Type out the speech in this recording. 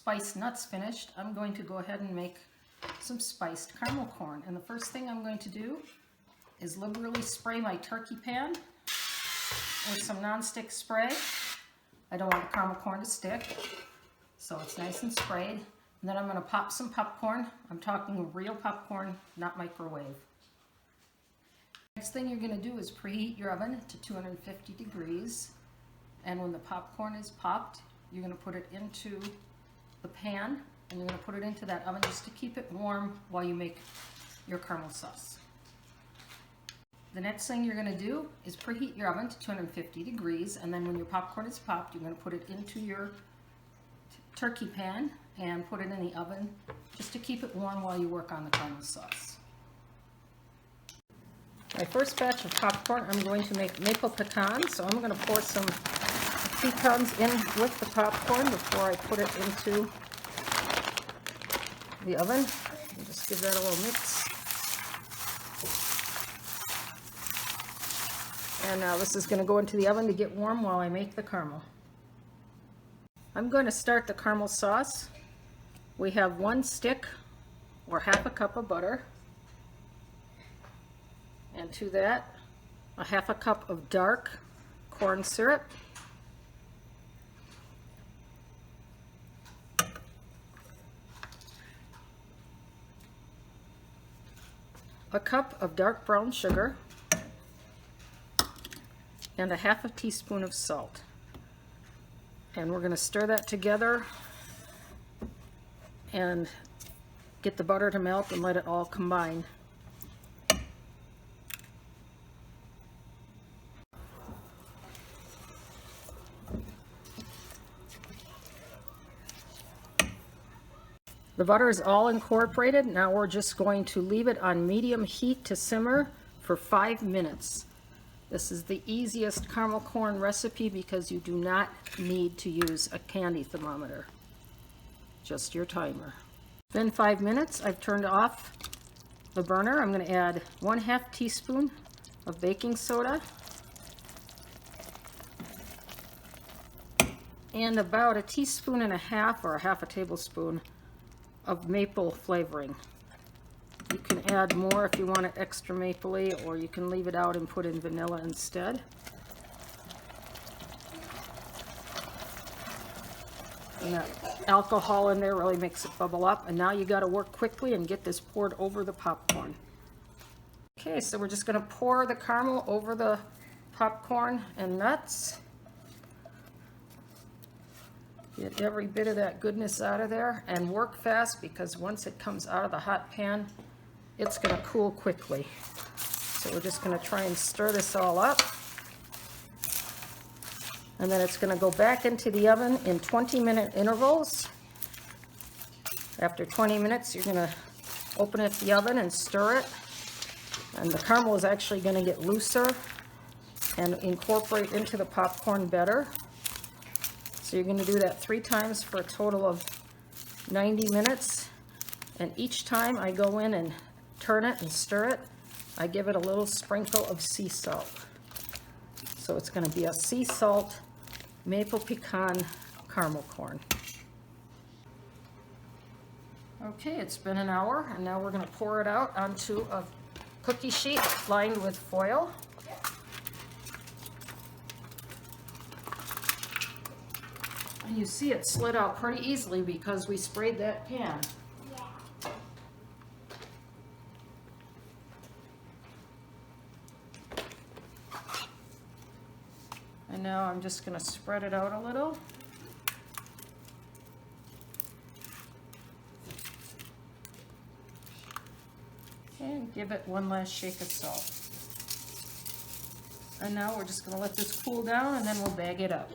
spiced nuts finished, I'm going to go ahead and make some spiced caramel corn. And the first thing I'm going to do is liberally spray my turkey pan with some nonstick spray. I don't want the caramel corn to stick, so it's nice and sprayed. And then I'm going to pop some popcorn. I'm talking real popcorn, not microwave. Next thing you're going to do is preheat your oven to 250 degrees. And when the popcorn is popped, you're going to put it into the pan, and you're going to put it into that oven just to keep it warm while you make your caramel sauce. The next thing you're going to do is preheat your oven to 250 degrees, and then when your popcorn is popped, you're going to put it into your turkey pan and put it in the oven just to keep it warm while you work on the caramel sauce. My first batch of popcorn, I'm going to make maple pecans, so I'm going to pour some pecans in with the popcorn before I put it into the oven. And just give that a little mix. And now this is going to go into the oven to get warm while I make the caramel. I'm going to start the caramel sauce. We have 1 stick or half a cup of butter. And to that, a half a cup of dark corn syrup. A cup of dark brown sugar, and a half a teaspoon of salt. And we're going to stir that together and get the butter to melt and let it all combine. The butter is all incorporated. Now we're just going to leave it on medium heat to simmer for 5 minutes. This is the easiest caramel corn recipe because you do not need to use a candy thermometer, just your timer. Then 5 minutes, I've turned off the burner. I'm going to add 1/2 teaspoon of baking soda and about 1.5 teaspoons or a half a tablespoon of maple flavoring. You can add more if you want it extra mapley, or you can leave it out and put in vanilla instead. And that alcohol in there really makes it bubble up. And now you got to work quickly and get this poured over the popcorn. Okay, so we're just going to pour the caramel over the popcorn and nuts. Get every bit of that goodness out of there, and work fast because once it comes out of the hot pan, it's going to cool quickly. So we're just going to try and stir this all up. And then it's going to go back into the oven in 20-minute intervals. After 20 minutes, you're going to open up the oven and stir it. And the caramel is actually going to get looser and incorporate into the popcorn better. So you're going to do that 3 times for a total of 90 minutes. And each time I go in and turn it and stir it, I give it a little sprinkle of sea salt. So it's going to be a sea salt maple pecan caramel corn. Okay, it's been an hour, and now we're going to pour it out onto a cookie sheet lined with foil. And you see it slid out pretty easily because we sprayed that pan. Yeah. And now I'm just going to spread it out a little. And give it one last shake of salt. And now we're just going to let this cool down, and then we'll bag it up.